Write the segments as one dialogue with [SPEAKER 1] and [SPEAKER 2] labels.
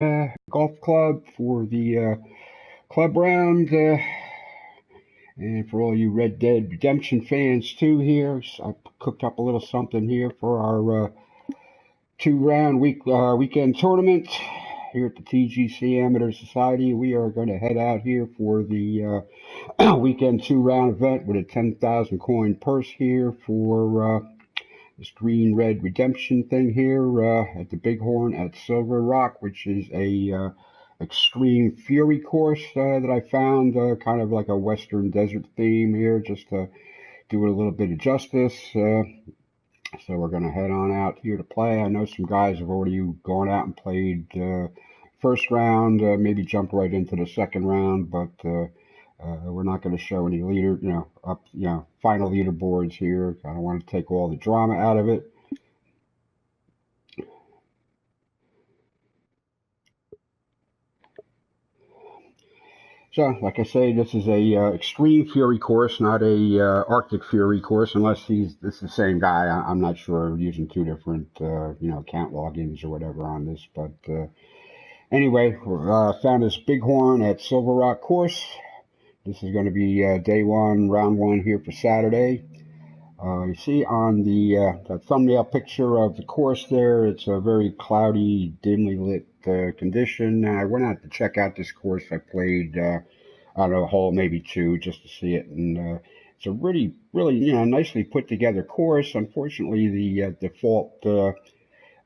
[SPEAKER 1] Golf club for the club round. And for all you Red Dead Redemption fans too here, I cooked up a little something here for our two-round weekend tournament here at the TGC Amateur Society. We are going to head out here for the weekend two-round event with a 10,000 coin purse here for this green red redemption thing here at the Bighorn at Silver Rock, which is a extreme fury course that I found, kind of like a western desert theme here, just to do it a little bit of justice. So we're going to head on out here to play. I know some guys have already gone out and played first round, maybe jumped right into the second round, but we're not going to show any final leaderboards here. I don't want to take all the drama out of it. So, like I say, this is a extreme fury course, not a Arctic fury course, unless this is the same guy. I'm not sure. We're using two different, account logins or whatever on this. But anyway, found this Bighorn at Silver Rock course. This is going to be day one, round one here for Saturday. You see on the thumbnail picture of the course there, it's a very cloudy, dimly lit condition. I went out to check out this course. I played, I don't know, a hole, maybe two, just to see it. And it's a really, nicely put together course. Unfortunately, the default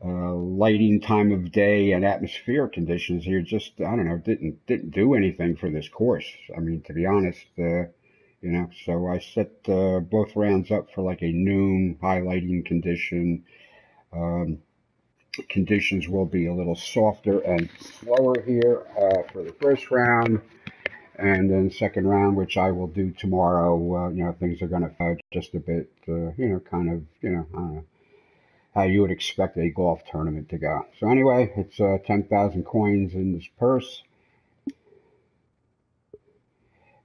[SPEAKER 1] lighting, time of day, and atmospheric conditions here just, I don't know, didn't do anything for this course. I mean, to be honest, so I set both rounds up for like a noon highlighting condition. Conditions will be a little softer and slower here for the first round, and then second round, which I will do tomorrow. Things are going to just a bit, I don't know how you would expect a golf tournament to go. So anyway, it's 10,000 coins in this purse.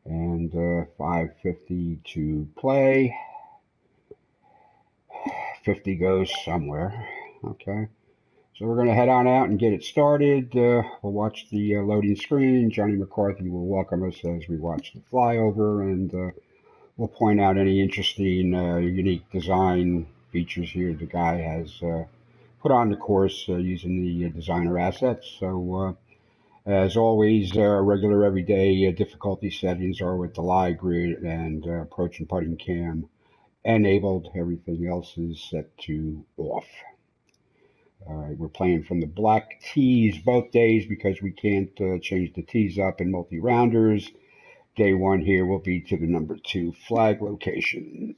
[SPEAKER 1] And 550 to play. 50 goes somewhere. Okay. So we're going to head on out and get it started. We'll watch the loading screen. Johnny McCarthy will welcome us as we watch the flyover, and we'll point out any interesting, unique design features here the guy has put on the course using the designer assets. So as always, regular everyday difficulty settings are with the live grid and approach and putting cam enabled. Everything else is set to off. All right, we're playing from the black tees both days because we can't change the tees up in multi-rounders. Day one here will be to the number 2 flag location.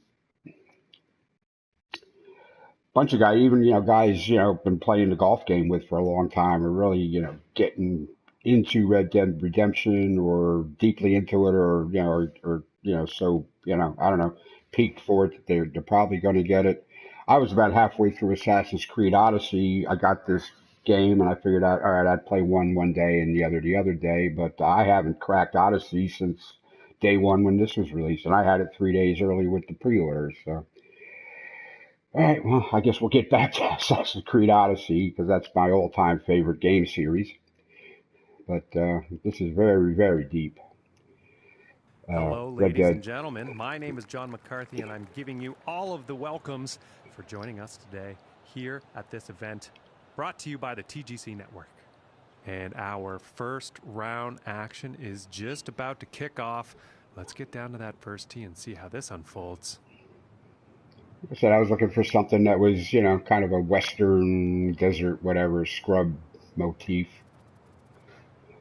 [SPEAKER 1] Bunch of guys, even guys been playing the golf game with for a long time, are really getting into Red Dead Redemption or deeply into it, or I don't know, peaked for it. They're probably going to get it. I was about halfway through Assassin's Creed Odyssey. I got this game and I figured out, all right, I'd play one day and the other day, but I haven't cracked Odyssey since day one when this was released, and I had it 3 days early with the pre-orders. So, all right, well, I guess we'll get back to Assassin's Creed Odyssey because that's my all-time favorite game series. But this is very, very deep.
[SPEAKER 2] Hello, ladies and gentlemen. My name is John McCarthy, and I'm giving you all of the welcomes for joining us today here at this event brought to you by the TGC Network. And our first round action is just about to kick off. Let's get down to that first tee and see how this unfolds.
[SPEAKER 1] Like I said, I was looking for something that was, kind of a western desert, whatever, scrub motif.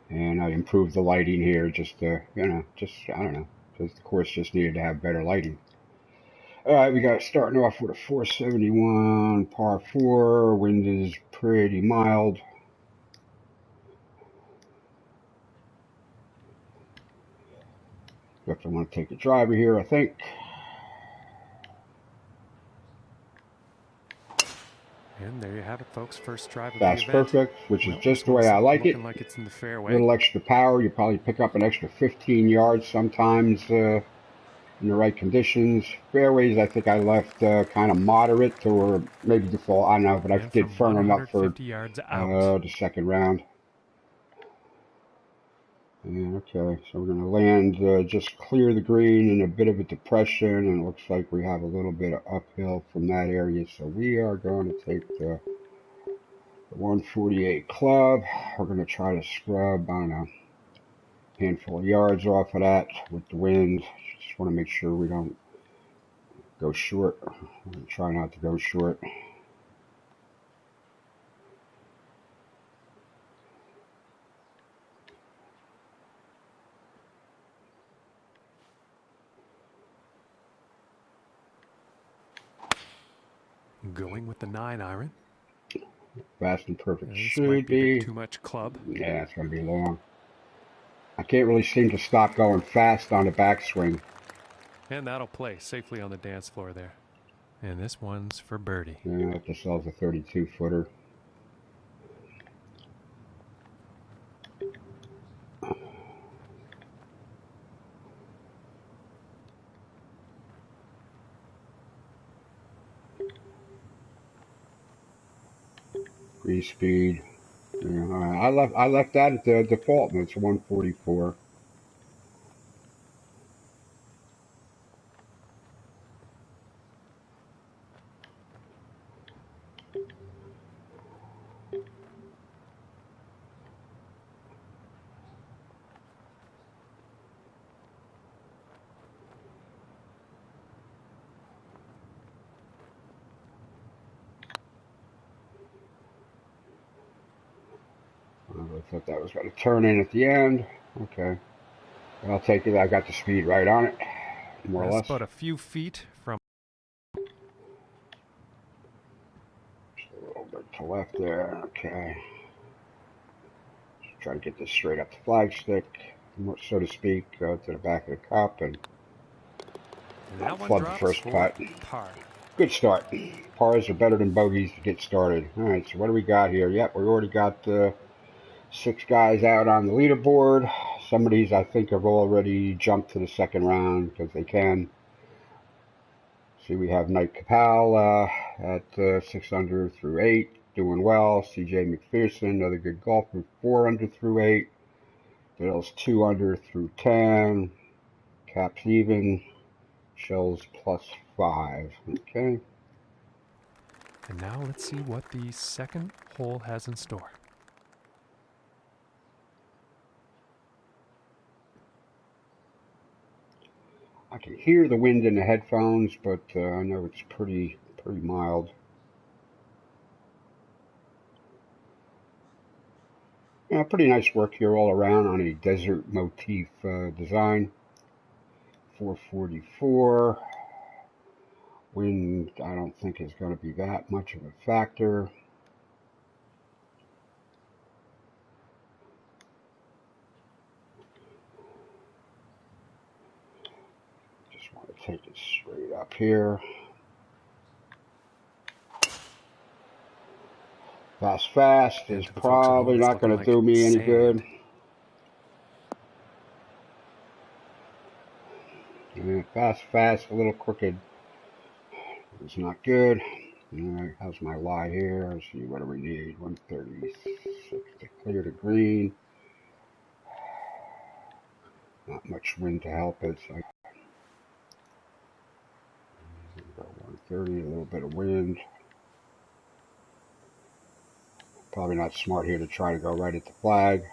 [SPEAKER 1] And I improved the lighting here just to, I don't know, because the course just needed to have better lighting. All right, we got starting off with a 471 par 4. Wind is pretty mild. Definitely want to take a driver here, I think.
[SPEAKER 2] And there you have it, folks. First drive of
[SPEAKER 1] That's
[SPEAKER 2] the event.
[SPEAKER 1] perfect, which is just the way I like it.
[SPEAKER 2] Like it's in the fairway.
[SPEAKER 1] A little extra power. You probably pick up an extra 15 yards sometimes in the right conditions. Fairways, I think I left kind of moderate or maybe default. I don't know, but I did firm them up for
[SPEAKER 2] yards out.
[SPEAKER 1] the second round. Yeah, okay, so we're going to land, just clear the green in a bit of a depression, and it looks like we have a little bit of uphill from that area, so we are going to take the 148 club. We're going to try to scrub on a handful of yards off of that with the wind. Just want to make sure we don't go short. We're going to try not to go short.
[SPEAKER 2] Going with the 9-iron.
[SPEAKER 1] Fast and perfect
[SPEAKER 2] This
[SPEAKER 1] should
[SPEAKER 2] might be a
[SPEAKER 1] be.
[SPEAKER 2] bit too much club.
[SPEAKER 1] Yeah, it's going to be long. I can't really seem to stop going fast on the backswing.
[SPEAKER 2] And that'll play safely on the dance floor there. And this one's for birdie.
[SPEAKER 1] Yeah, this sells a 32-footer. Green speed. Yeah, I left that at the default, and it's 144. I thought that was going to turn in at the end. Okay. But I'll take it. I got the speed right on it, more or less.
[SPEAKER 2] About a few feet from.
[SPEAKER 1] Just a little bit to left there. Okay. Just try to get this straight up the flagstick, so to speak, to the back of the cup, and
[SPEAKER 2] That one
[SPEAKER 1] flood the
[SPEAKER 2] drops
[SPEAKER 1] first
[SPEAKER 2] for
[SPEAKER 1] putt.
[SPEAKER 2] par.
[SPEAKER 1] Good start. Pars are better than bogeys to get started. All right, so what do we got here? Yep, we already got 6 guys out on the leaderboard. Some of these I think have already jumped to the second round because they can. See, we have Knight Capel at 6 under through 8, doing well. CJ McPherson, another good golfer, 4 under through 8. Bill's 2 under through 10. Caps even. Shells +5. Okay.
[SPEAKER 2] And now let's see what the second hole has in store.
[SPEAKER 1] I can hear the wind in the headphones, but I know it's pretty mild. Yeah, pretty nice work here all around on a desert motif design. 444. Wind, I don't think is going to be that much of a factor. Just want to take it straight up here. Fast is probably not going to do me any good. Yeah, fast, a little crooked. It's not good. Alright, how's my lie here? Let's see, what do we need? 136 to clear the green. Not much wind to help it, so about 130, a little bit of wind. Probably not smart here to try to go right at the flag.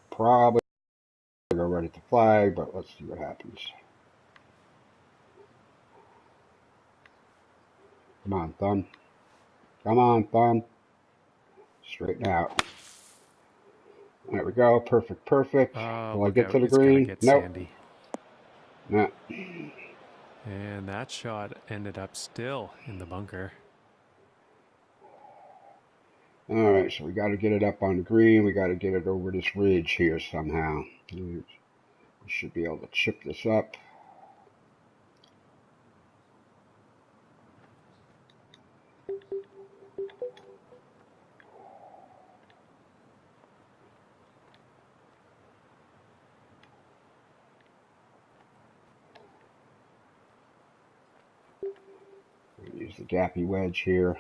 [SPEAKER 1] Probably go right at the flag, but let's see what happens. Come on, thumb. Come on, thumb. Straighten out. There we go. Perfect. Will I get to the green? Nope. No.
[SPEAKER 2] And that shot ended up still in the bunker.
[SPEAKER 1] All right, so we got to get it up on the green. We got to get it over this ridge here somehow. We should be able to chip this up. Use the gappy wedge here.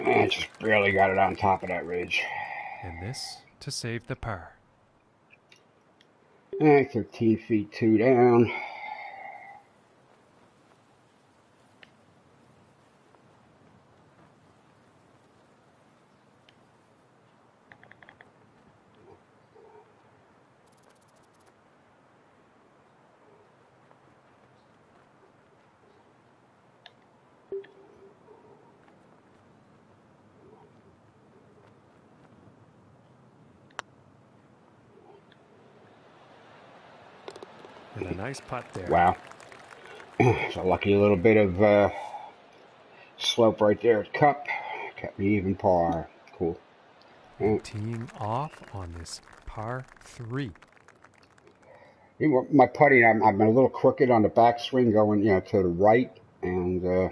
[SPEAKER 1] And just barely got it on top of that ridge.
[SPEAKER 2] And this to save the par.
[SPEAKER 1] And 13 feet 2 down.
[SPEAKER 2] And a nice putt there.
[SPEAKER 1] Wow. It's a lucky little bit of slope right there at cup. Kept me even par. Cool.
[SPEAKER 2] And teeing off on this par 3.
[SPEAKER 1] My putting, I'm a little crooked on the backswing going, to the right, and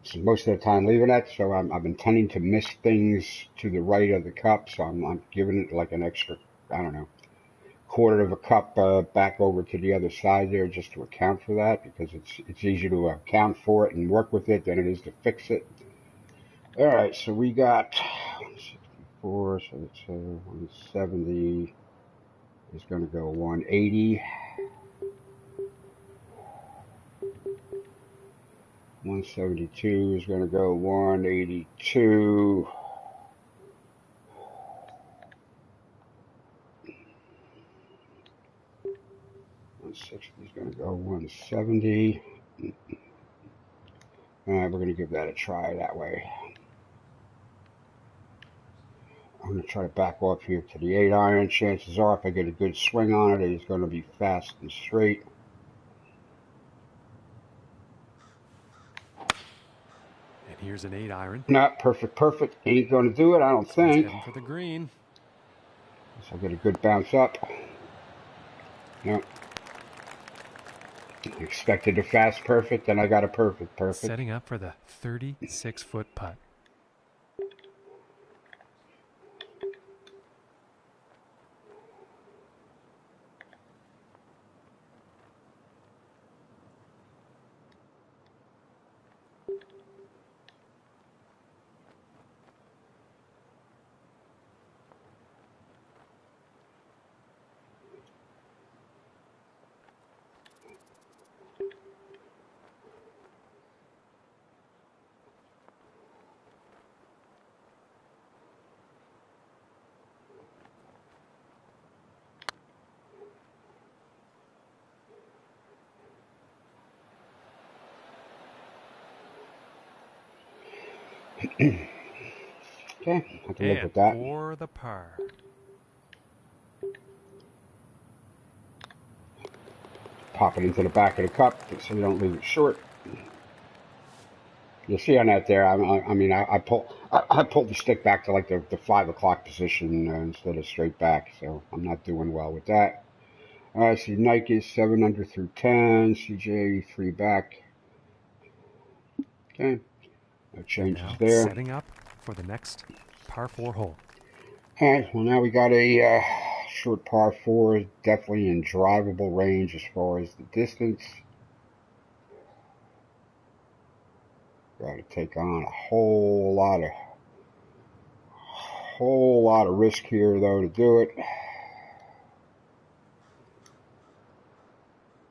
[SPEAKER 1] so most of the time leaving that. So I've been tending to miss things to the right of the cup. So I'm giving it like an extra, I don't know, quarter of a cup back over to the other side there, just to account for that, because it's easier to account for it and work with it than it is to fix it. All right, so we got 164, so it's 170 is going to go 180. 172 is going to go 182. 160 is going to go 170. All right, we're going to give that a try that way. I'm going to try to back off here to the 8-iron. Chances are, if I get a good swing on it, it's going to be fast and straight.
[SPEAKER 2] And here's an 8-iron.
[SPEAKER 1] Not perfect. Ain't going to do it, I don't think.
[SPEAKER 2] Heading for the green.
[SPEAKER 1] So I'll get a good bounce up. No. Expected a fast perfect, and I got a perfect.
[SPEAKER 2] Setting up for the 36-foot putt.
[SPEAKER 1] Okay, I can live with that.
[SPEAKER 2] For the par.
[SPEAKER 1] Pop it into the back of the cup so you don't leave it short. You'll see on that there. I pulled the stick back to like the 5 o'clock position instead of straight back, so I'm not doing well with that. All right, so Nike is 7 under through 10. CJ 3 back. Okay, no changes there.
[SPEAKER 2] Setting up for the next par 4 hole.
[SPEAKER 1] All right, well now we got a short par 4, definitely in drivable range as far as the distance. Got to take on a whole lot of risk here though to do it.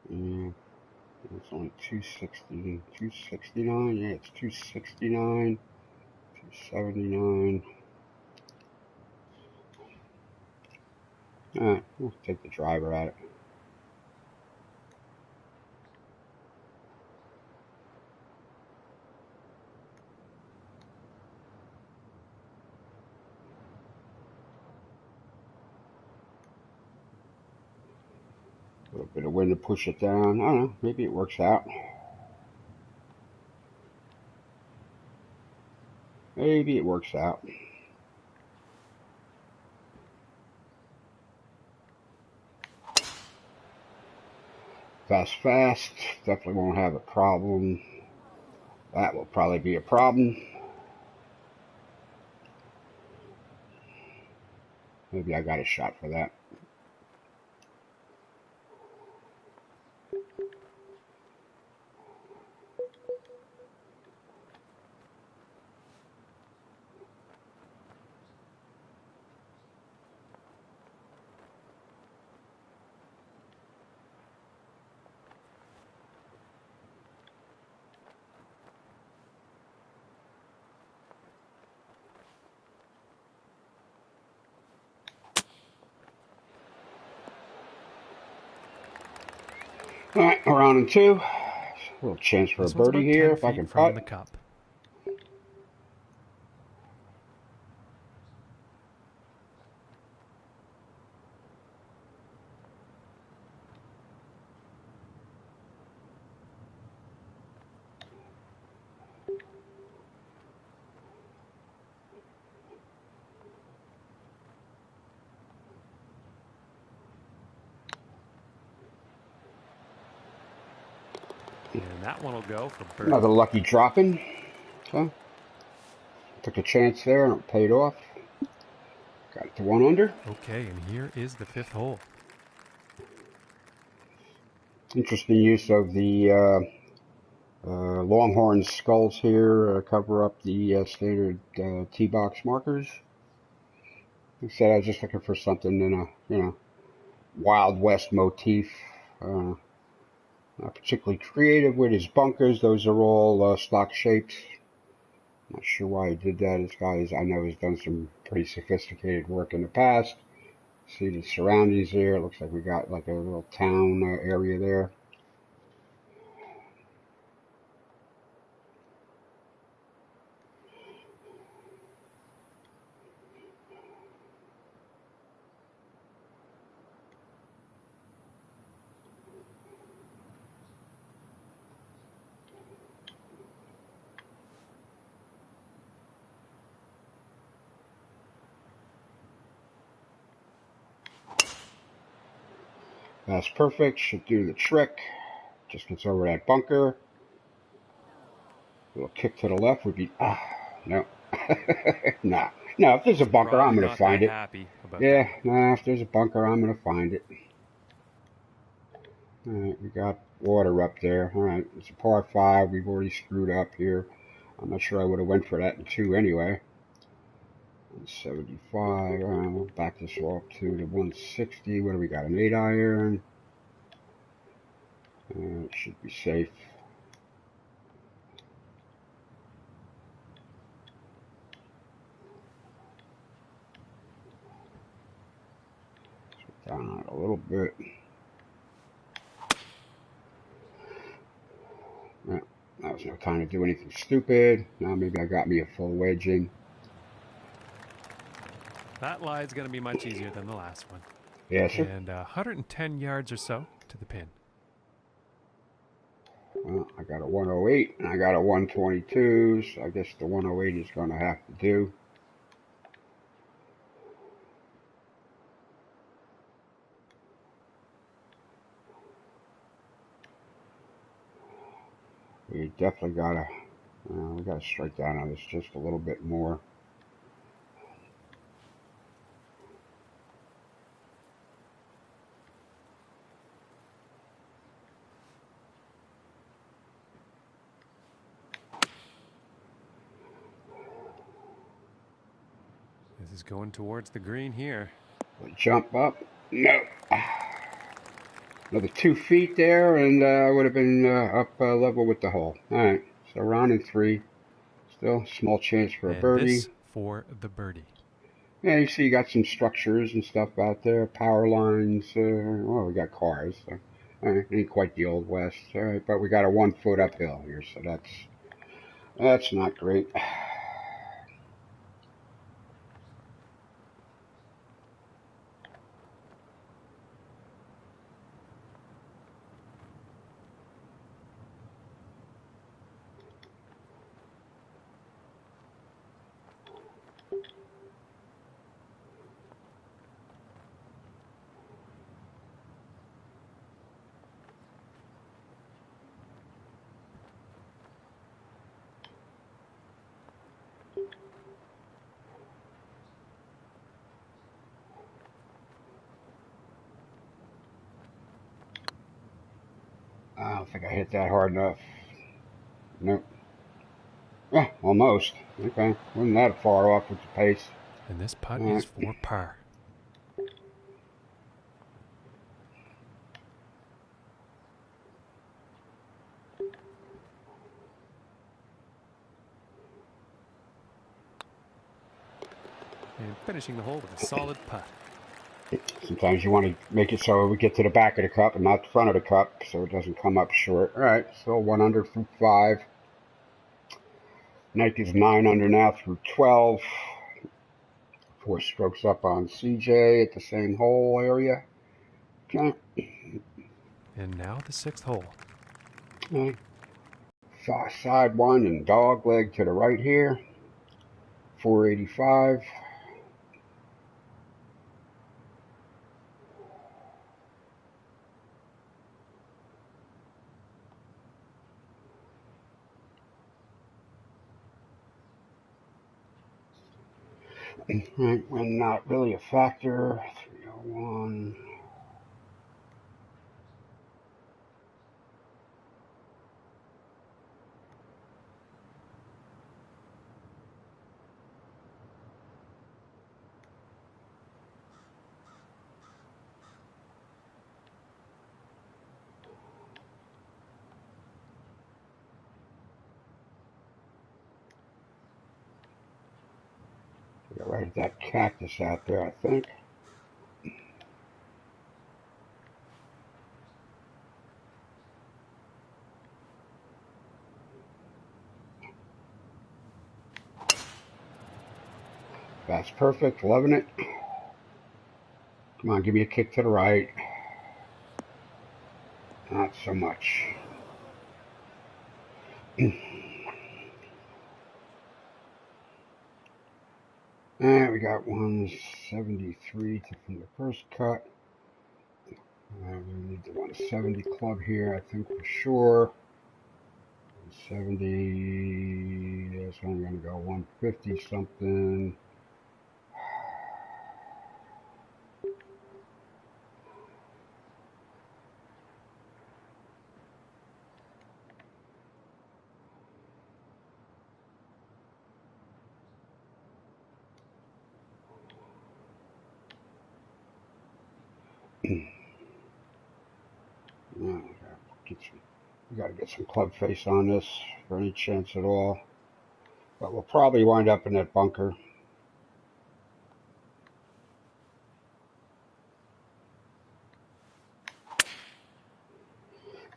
[SPEAKER 1] Yeah, it's only 260, 269. Yeah, it's 269, 279. All right, we'll take the driver at it. A little bit of wind to push it down. I don't know. Maybe it works out. Maybe it works out. Fast. Definitely won't have a problem. That will probably be a problem. Maybe I got a shot for that. All right, we're on in 2. A little chance for
[SPEAKER 2] This
[SPEAKER 1] a
[SPEAKER 2] one's
[SPEAKER 1] birdie
[SPEAKER 2] about
[SPEAKER 1] here
[SPEAKER 2] 10
[SPEAKER 1] if I
[SPEAKER 2] feet
[SPEAKER 1] can
[SPEAKER 2] from
[SPEAKER 1] putt.
[SPEAKER 2] the cup. And that one will go for birdie.
[SPEAKER 1] Another lucky drop-in. So, took a chance there and it paid off. Got it to 1 under.
[SPEAKER 2] Okay, and here is the 5th hole.
[SPEAKER 1] Interesting use of the Longhorn skulls here. Cover up the standard tee box markers. Like I said, I was just looking for something in a, Wild West motif. Not particularly creative with his bunkers. Those are all stock shapes. Not sure why he did that. This guy, I know, has done some pretty sophisticated work in the past. See the surroundings there. It looks like we got like a little town area there. That's perfect. Should do the trick. Just gets over that bunker. A little kick to the left would be. No. Nah. No, if there's a bunker, I'm going to find it.
[SPEAKER 2] Happy about
[SPEAKER 1] Yeah,
[SPEAKER 2] that.
[SPEAKER 1] nah, if there's a bunker, I'm going to find it. Alright, we got water up there. Alright, it's a par 5. We've already screwed up here. I'm not sure I would have went for that in 2 anyway. 175. Alright, we'll back this off to the 160. What do we got? An 8 iron. It should be safe. Down a little bit. Yeah, that was no time to do anything stupid. Now maybe I got me a full wedge in.
[SPEAKER 2] That lie is going to be much easier than the last one.
[SPEAKER 1] Yes, sir.
[SPEAKER 2] And 110 yards or so to the pin.
[SPEAKER 1] Well, I got a 108 and I got a 122, so I guess the 108 is going to have to do. We definitely we gotta strike down on this just a little bit more.
[SPEAKER 2] This is going towards the green here.
[SPEAKER 1] We'll jump up. No. Another 2 feet there, and I would have been up level with the hole. All right, so round in 3. Still small chance for a birdie.
[SPEAKER 2] This for the birdie.
[SPEAKER 1] Yeah, you see, you got some structures and stuff out there, power lines. Well, we got cars. So, ain't quite the old west. All right, but we got a 1 foot uphill here, so that's not great. I don't think I hit that hard enough. Nope. Yeah, almost. Okay, wasn't that far off with the pace.
[SPEAKER 2] And this putt is for par. And finishing the hole with a solid putt.
[SPEAKER 1] Sometimes you want to make it so we get to the back of the cup and not the front of the cup, so it doesn't come up short. All right, so 1 under through 5. Knight is 9 under now through 12. 4 strokes up on CJ at the same hole area. Okay.
[SPEAKER 2] And now the 6th hole.
[SPEAKER 1] Okay. Side 1 and dog leg to the right here. 485. Right, when not really a factor. 301. Got right at that cactus out there, I think. That's perfect. Loving it. Come on, give me a kick to the right. Not so much. And we got 173 from the first cut. We need the 170 club here, I think for sure. 170. That's only going to go 150 something. We got to get some club face on this for any chance at all. But we'll probably wind up in that bunker.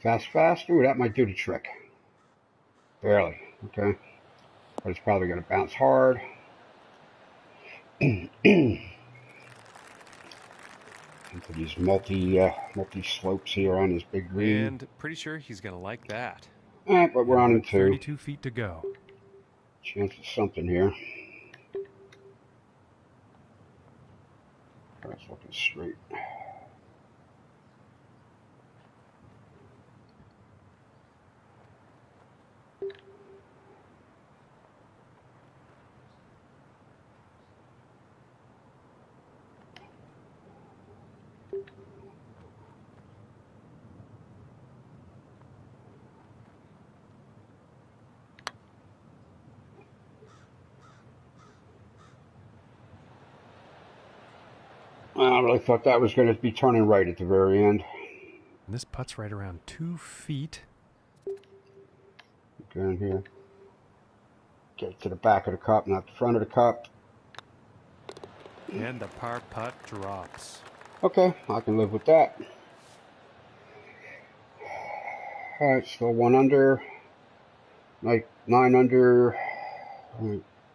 [SPEAKER 1] Fast. Ooh, that might do the trick. Barely. Okay. But it's probably going to bounce hard. Into these multi slopes here on this big green.
[SPEAKER 2] And pretty sure he's going to like that.
[SPEAKER 1] All right, but we're on into
[SPEAKER 2] 32 feet to go.
[SPEAKER 1] Chance of something here. That's looking straight. I really thought that was going to be turning right at the very end.
[SPEAKER 2] And this putt's right around 2 feet.
[SPEAKER 1] Get in here. Get to the back of the cup, not the front of the cup.
[SPEAKER 2] And the par putt drops.
[SPEAKER 1] Okay, I can live with that. All right, still 1 under. Like 9 under.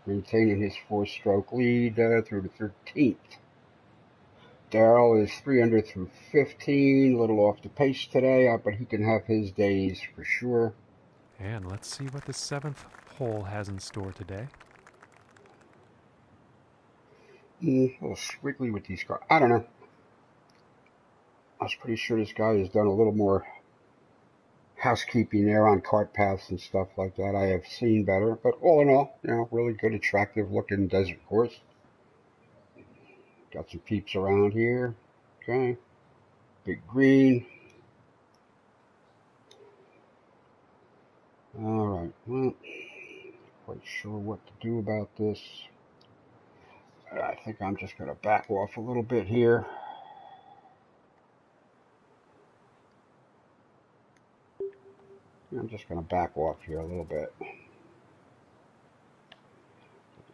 [SPEAKER 1] Maintaining his 4-stroke lead through the 13th. Darrell is 3 under through 15. A little off the pace today, but he can have his days for sure.
[SPEAKER 2] And let's see what the 7th hole has in store today.
[SPEAKER 1] A little squiggly with these cars. I don't know. I was pretty sure this guy has done a little more housekeeping there on cart paths and stuff like that. I have seen better, but all in all, really good, attractive looking desert course. Got some peeps around here. Okay. Big green. All right. Well, not quite sure what to do about this. I think I'm just going to back off a little bit here. I'm just going to back off here a little bit.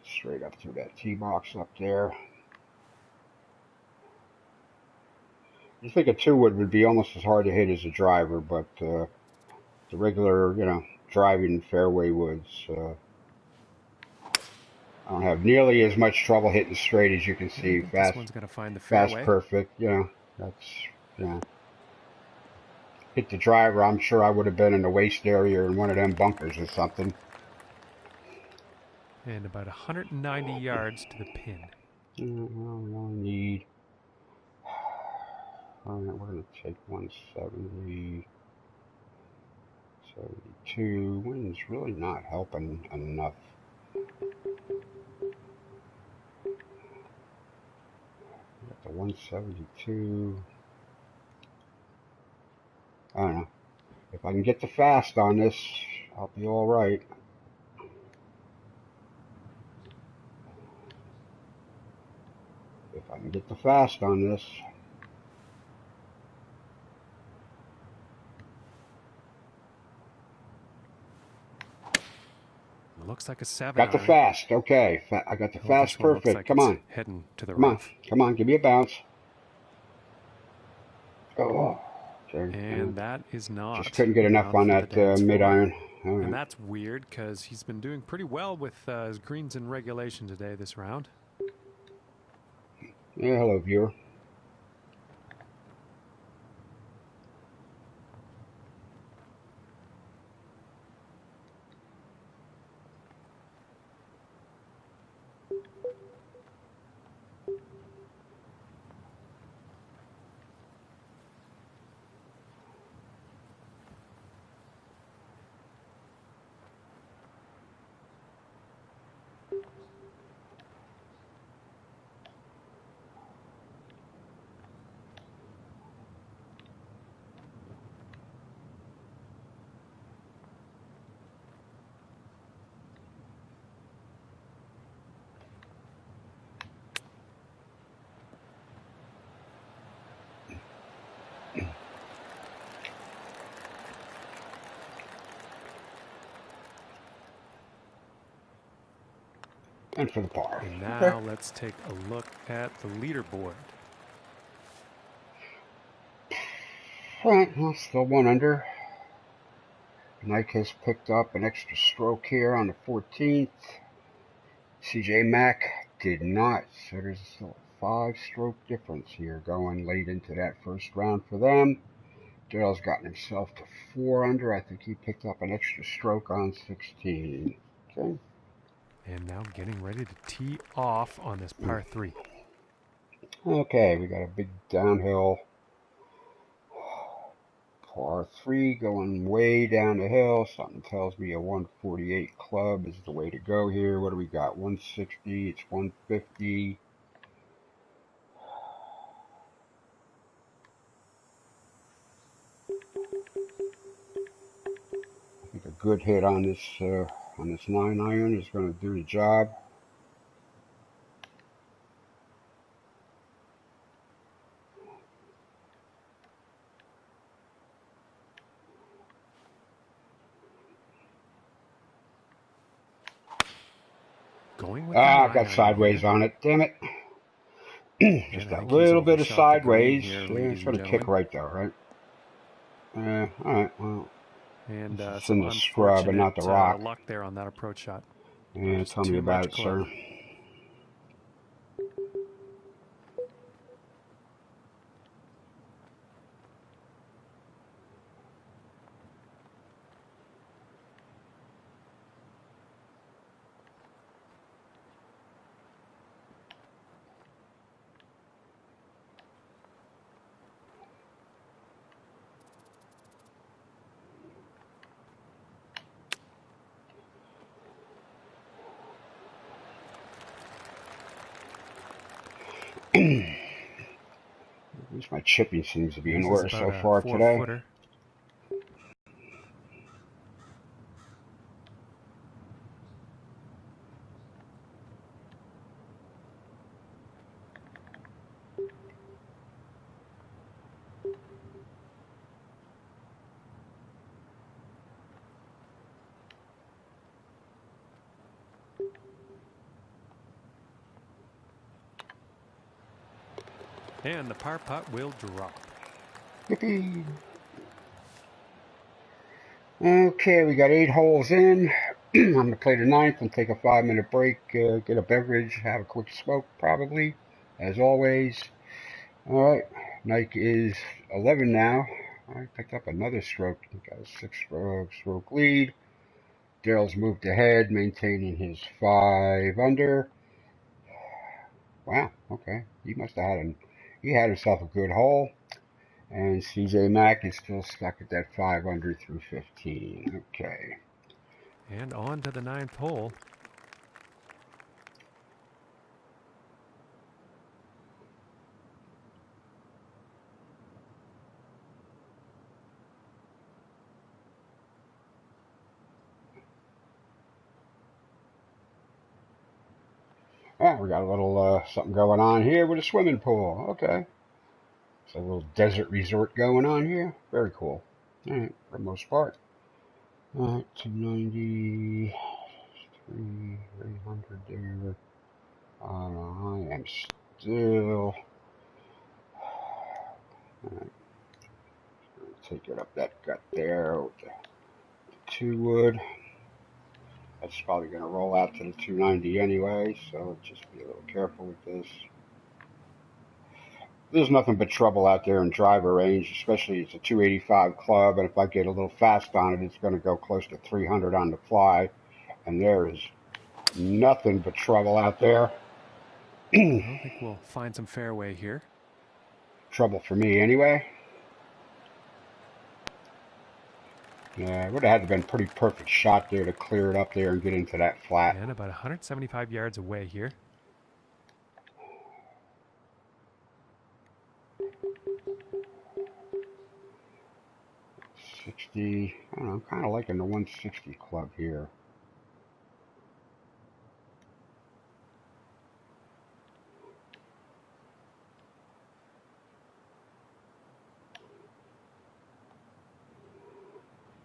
[SPEAKER 1] Straight up through that tee box up there. You think a 2-wood would be almost as hard to hit as a driver, but the regular, driving fairway woods, I don't have nearly as much trouble hitting straight as you can see.
[SPEAKER 2] This one's got to find the
[SPEAKER 1] fast,
[SPEAKER 2] fairway.
[SPEAKER 1] perfect. Hit the driver. I'm sure I would have been in the waist area in one of them bunkers or something.
[SPEAKER 2] And about 190 yards to the pin.
[SPEAKER 1] We only need. All right, we're going to take 170, 72. Wind's really not helping enough. Got the 172. I don't know. If I can get the fast on this, I'll be all right. If I can get the fast on this.
[SPEAKER 2] It looks like a 7.
[SPEAKER 1] Got the fast. Okay. I got the fast. Perfect.
[SPEAKER 2] Like
[SPEAKER 1] Come on.
[SPEAKER 2] Heading to the
[SPEAKER 1] Come
[SPEAKER 2] rough.
[SPEAKER 1] on. Come on. Give me a bounce. Oh. Okay.
[SPEAKER 2] And that is not.
[SPEAKER 1] Just couldn't get enough on that mid-iron. Right.
[SPEAKER 2] And that's weird because he's been doing pretty well with his greens in regulation today this round.
[SPEAKER 1] Yeah, hello, viewer. And for the par.
[SPEAKER 2] And now let's take a look at the leaderboard.
[SPEAKER 1] All right, well, still 1 under. Mike has picked up an extra stroke here on the 14th. CJ Mack did not, so there's still a 5-stroke difference here going late into that first round for them. Daryl's gotten himself to 4 under. I think he picked up an extra stroke on 16. Okay.
[SPEAKER 2] And now getting ready to tee off on this par 3.
[SPEAKER 1] Okay, we got a big downhill. Par 3 going way down the hill. Something tells me a 148 club is the way to go here. What do we got? 160. It's 150. I think a good hit on this 9-iron is going to do the job.
[SPEAKER 2] Going with
[SPEAKER 1] I got sideways on it. Damn it. Just a little bit of sideways. Yeah, it's going to kick right there, right? All right, well.
[SPEAKER 2] And
[SPEAKER 1] it's in the scrub and not the rock.
[SPEAKER 2] Luck there on that approach shot.
[SPEAKER 1] Yeah, tell me about it, sir. At least my chipping seems to be in order so far today.
[SPEAKER 2] Footer. And the par putt will drop.
[SPEAKER 1] Yippee! Okay, we got 8 holes in. I'm going to play the 9th and take a 5-minute break, get a beverage, have a quick smoke probably, as always. Alright, Nike is 11 now. I picked up another stroke. Got a 6-stroke lead. Daryl's moved ahead, maintaining his 5 under. Wow, okay. He had himself a good hole. And CJ Mack is still stuck at that 5 under through 15. Okay.
[SPEAKER 2] And on to the 9th hole.
[SPEAKER 1] We got a little something going on here with a swimming pool. Okay. It's a little desert resort going on here. Very cool. Alright, for the most part. Alright, 290, 300 there. I am still. Alright, take it up that gut there with the 2 wood. That's probably going to roll out to the 290 anyway, so just be a little careful with this. There's nothing but trouble out there in driver range, especially it's a 285 club, and if I get a little fast on it, it's going to go close to 300 on the fly, and there is nothing but trouble out there.
[SPEAKER 2] I don't think we'll find some fairway here.
[SPEAKER 1] Trouble for me anyway. Yeah, it would have had to been a pretty perfect shot there to clear it up there and get into that flat.
[SPEAKER 2] And about 175 yards away here.
[SPEAKER 1] 60, I don't know, I'm kind of liking the 160 club here.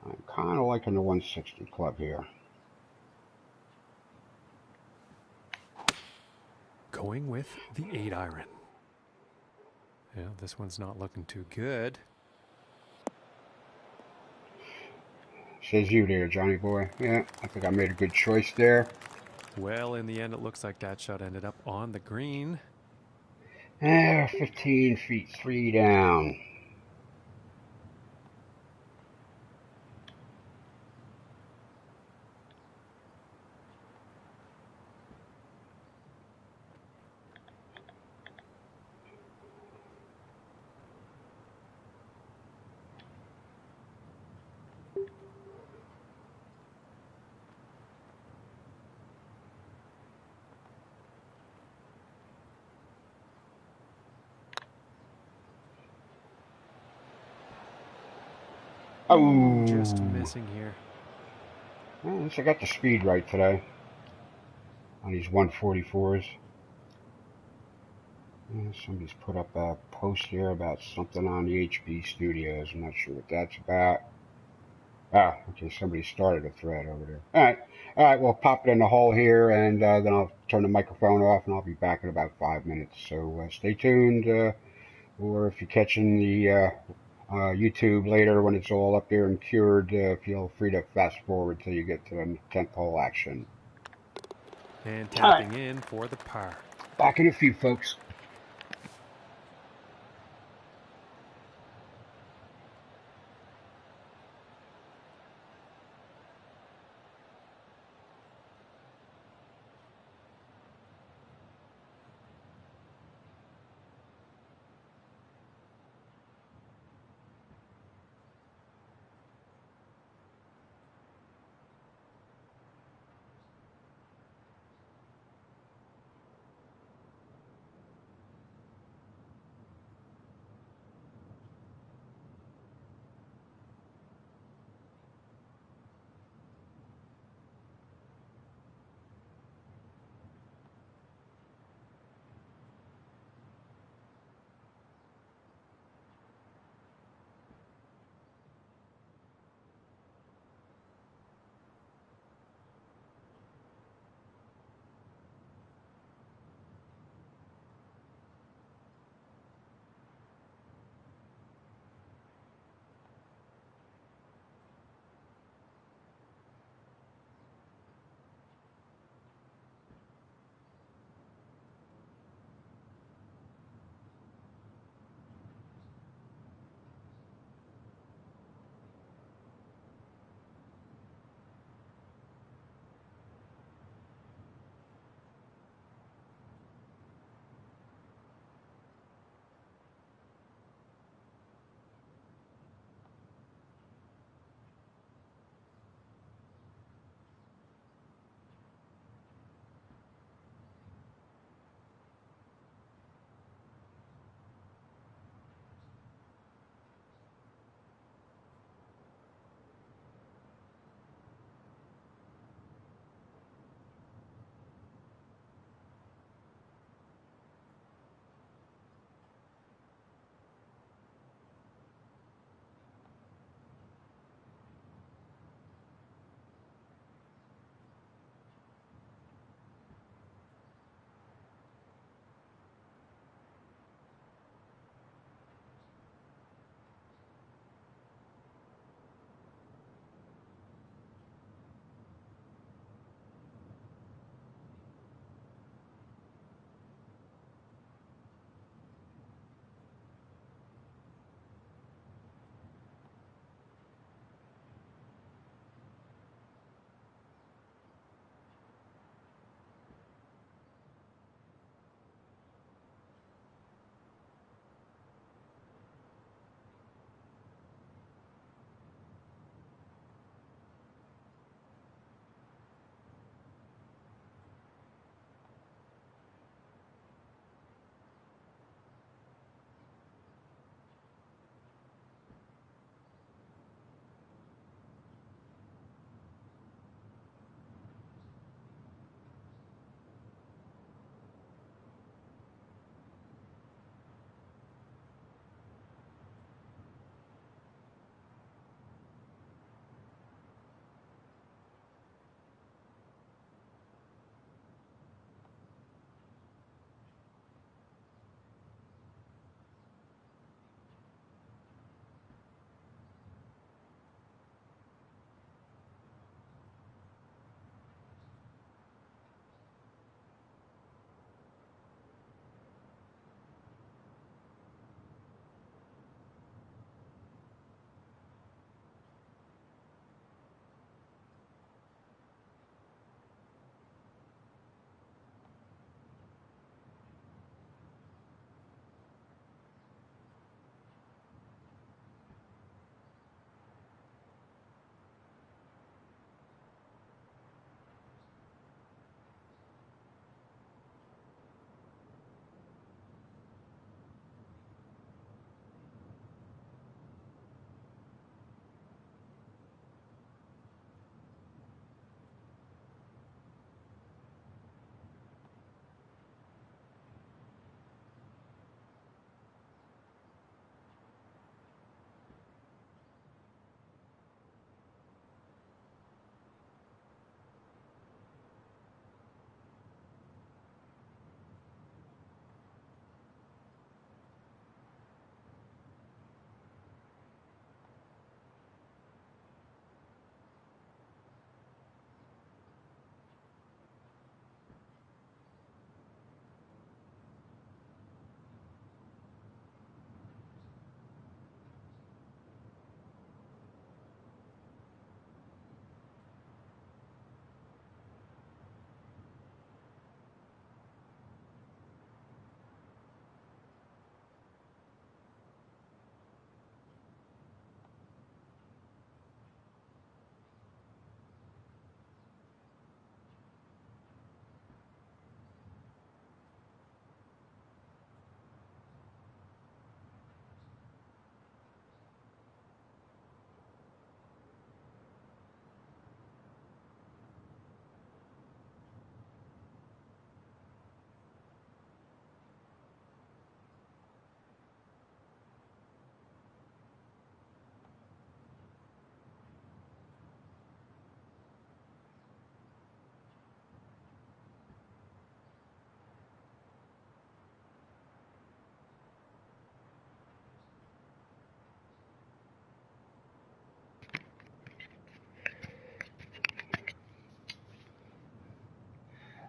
[SPEAKER 1] I'm kind of liking the 160 club here.
[SPEAKER 2] Going with the 8-iron. Yeah, this one's not looking too good.
[SPEAKER 1] Says you there, Johnny boy. Yeah, I think I made a good choice there.
[SPEAKER 2] Well, in the end, it looks like that shot ended up on the green.
[SPEAKER 1] 15 feet, 3 down. Oh,
[SPEAKER 2] just missing here.
[SPEAKER 1] Well, at least I got the speed right today on these 144s. Yeah, somebody's put up a post here about something on the HB Studios. I'm not sure what that's about. Ah, okay, somebody started a thread over there. All right, we'll pop it in the hole here, and then I'll turn the microphone off, and I'll be back in about 5 minutes. So stay tuned, or if you're catching the YouTube later when it's all up there and cured, feel free to fast forward till you get to the 10th hole action.
[SPEAKER 2] And tapping in for the par.
[SPEAKER 1] Back in a few, folks.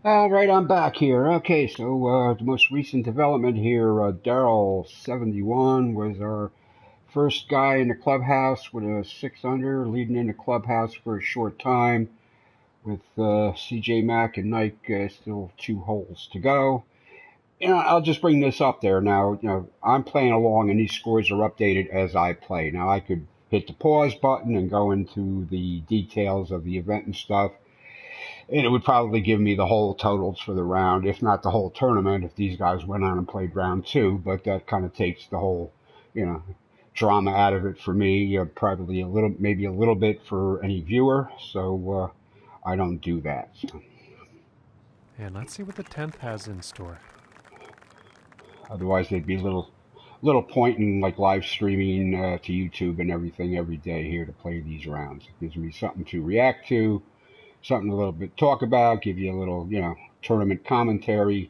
[SPEAKER 1] All right, I'm back here. Okay, so the most recent development here, Daryl71 was our first guy in the clubhouse with a 6 under, leading in the clubhouse for a short time with CJ Mack and Nike still 2 holes to go. I'll just bring this up there now. I'm playing along, and these scores are updated as I play. Now, I could hit the pause button and go into the details of the event and stuff, and it would probably give me the whole totals for the round, if not the whole tournament, if these guys went on and played round 2. But that kind of takes the whole, drama out of it for me. Probably maybe a little bit for any viewer. So I don't do that. So.
[SPEAKER 2] And let's see what the 10th has in store.
[SPEAKER 1] Otherwise, there'd be little point in like live streaming to YouTube and everything every day here to play these rounds. It gives me something to react to, something a little bit talk about, give you a little, tournament commentary.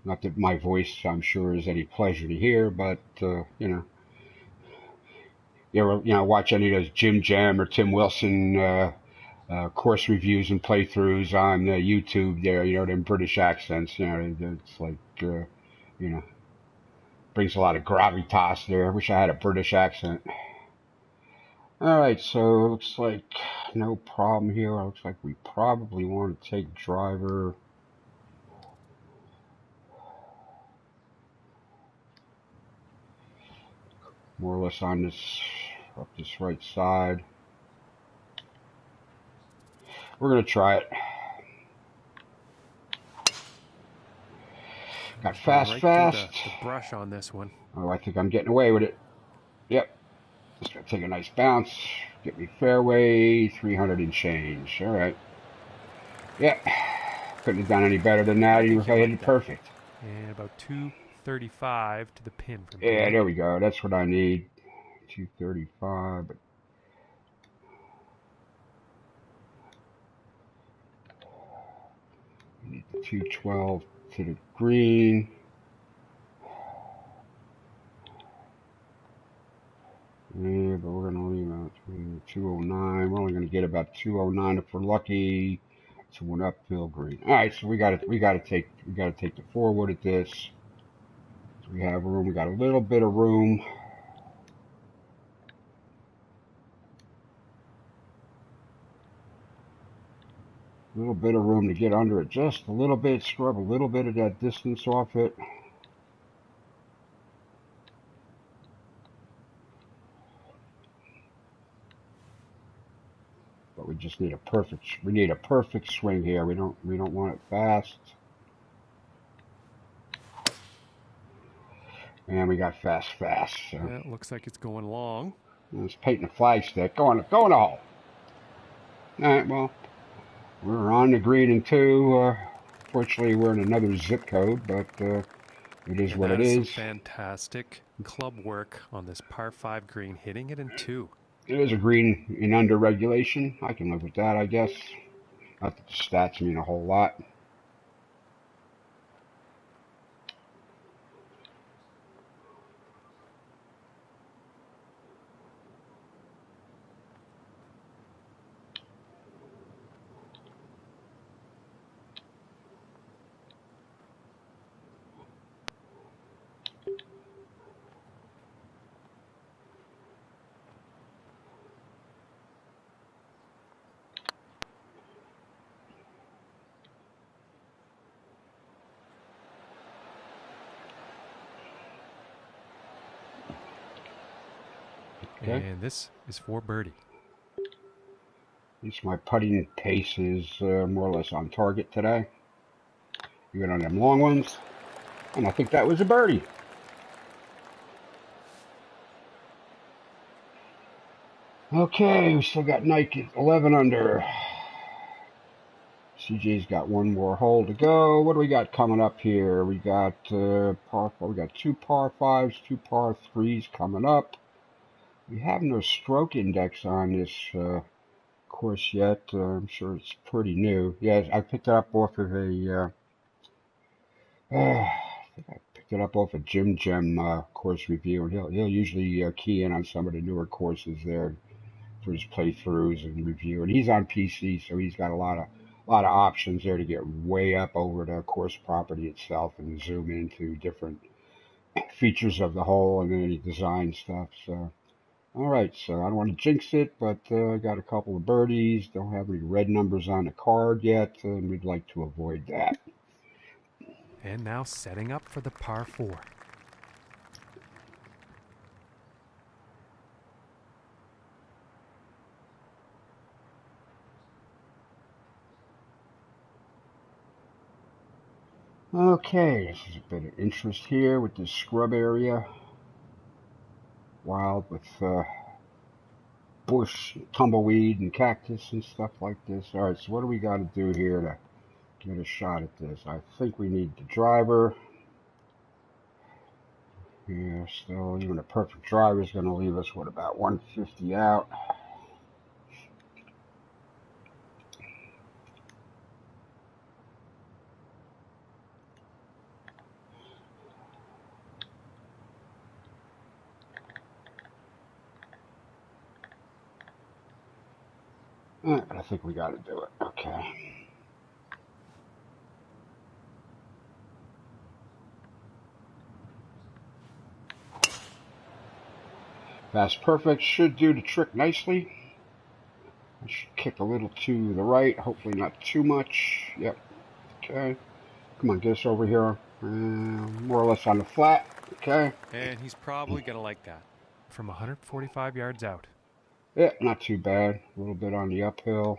[SPEAKER 1] Not that my voice, I'm sure, is any pleasure to hear, but you ever watch any of those Jim Jam or Tim Wilson course reviews and playthroughs on YouTube? There, them British accents. It's like brings a lot of gravitas there. I wish I had a British accent. All right, so it looks like no problem here. It looks like we probably want to take driver. More or less on up this right side. We're going to try it. Got fast.
[SPEAKER 2] The brush on this one.
[SPEAKER 1] Oh, I think I'm getting away with it. Yep. Just going to take a nice bounce. Get me fairway, 300 and change. All right. Yep. Couldn't have done any better than that. Even if I hit it perfect.
[SPEAKER 2] And about 235 to the pin. From
[SPEAKER 1] yeah, there we go. That's what I need. 235. But I need the 212 to the green. Yeah, but we're gonna leave out 209. We're only gonna get about 209 if we're lucky. To an uphill green. All right, so we gotta take the forward at this. So we have room. We got a little bit of room. A little bit of room to get under it, just a little bit. Scrub a little bit of that distance off it. But we just need a perfect swing here. We don't want it fast. And we got fast. So.
[SPEAKER 2] Yeah, it looks like it's going long.
[SPEAKER 1] It's painting a flag stick. Going to hole. All right, well, we're on the green in 2. Fortunately, we're in another zip code, but it is what it is.
[SPEAKER 2] Fantastic club work on this par 5 green, hitting it in 2.
[SPEAKER 1] It is a green in under regulation. I can live with that, I guess. Not that the stats mean a whole lot.
[SPEAKER 2] Okay. And this is for birdie.
[SPEAKER 1] At least my putting pace is more or less on target today. Even on them long ones. And I think that was a birdie. Okay, we still got Nike 11 under. CJ's got 1 more hole to go. What do we got coming up here? We got we got 2 par 5s, 2 par 3s coming up. We have no stroke index on this course yet. I'm sure it's pretty new. Yeah, I picked it up off of a I think I picked it up off a Jim Gem course review, and he'll usually key in on some of the newer courses there for his playthroughs and review. And he's on PC, so he's got a lot a lot of options there to get way up over the course property itself and zoom into different features of the hole and then any design stuff. So, all right, so I don't want to jinx it, but I got a couple of birdies. Don't have any red numbers on the card yet, and we'd like to avoid that.
[SPEAKER 2] And now setting up for the par 4.
[SPEAKER 1] Okay, this is a bit of interest here with this scrub area. Wild with bush, tumbleweed, and cactus and stuff like this. All right, so what do we got to do here to get a shot at this? I think we need the driver. Yeah, still, even a perfect driver is going to leave us, what, about 150 out. But I think we got to do it. Okay. Fast perfect should do the trick nicely. I should kick a little to the right, hopefully not too much. Yep. Okay. Come on, get us over here. More or less on the flat. Okay.
[SPEAKER 2] And he's probably going to like that. From 145 yards out.
[SPEAKER 1] Yeah, not too bad. A little bit on the uphill.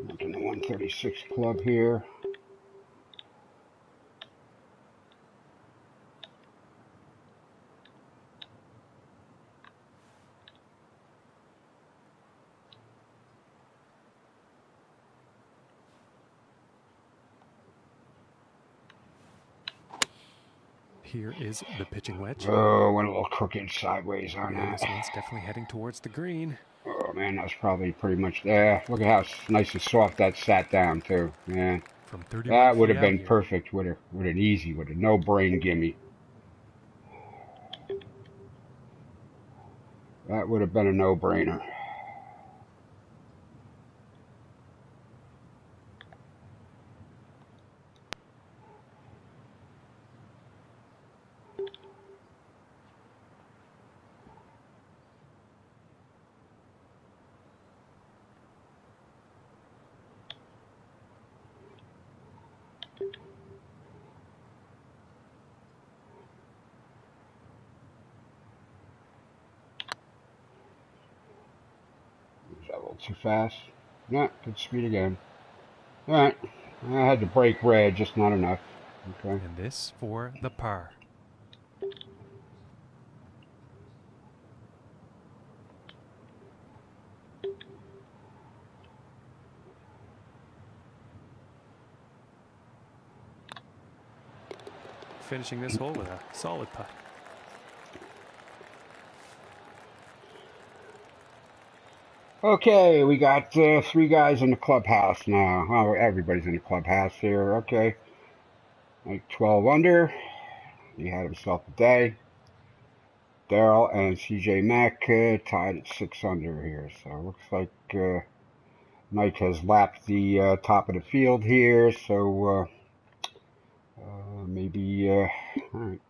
[SPEAKER 1] Making the 136 club here.
[SPEAKER 2] Here is the pitching wedge.
[SPEAKER 1] Oh, went a little crooked sideways on
[SPEAKER 2] Yeah,
[SPEAKER 1] that.
[SPEAKER 2] this one's definitely heading towards the green.
[SPEAKER 1] Oh, man, that was probably pretty much there. Look at how nice and soft that sat down, too. Man,
[SPEAKER 2] From 31
[SPEAKER 1] that would have
[SPEAKER 2] feet
[SPEAKER 1] been
[SPEAKER 2] out
[SPEAKER 1] perfect with an easy, with a no-brain gimme. That would have been a no-brainer. Is that a little too fast? Yeah, good speed again. Alright, I had to break red, just not enough. Okay.
[SPEAKER 2] And this for the par. Finishing this hole with a solid putt.
[SPEAKER 1] Okay, we got 3 guys in the clubhouse now. Oh, everybody's in the clubhouse here. Okay. Like 12 under. He had himself a day. Daryl and CJ Mack tied at 6 under here. So it looks like Mike has lapped the top of the field here. So maybe, all right.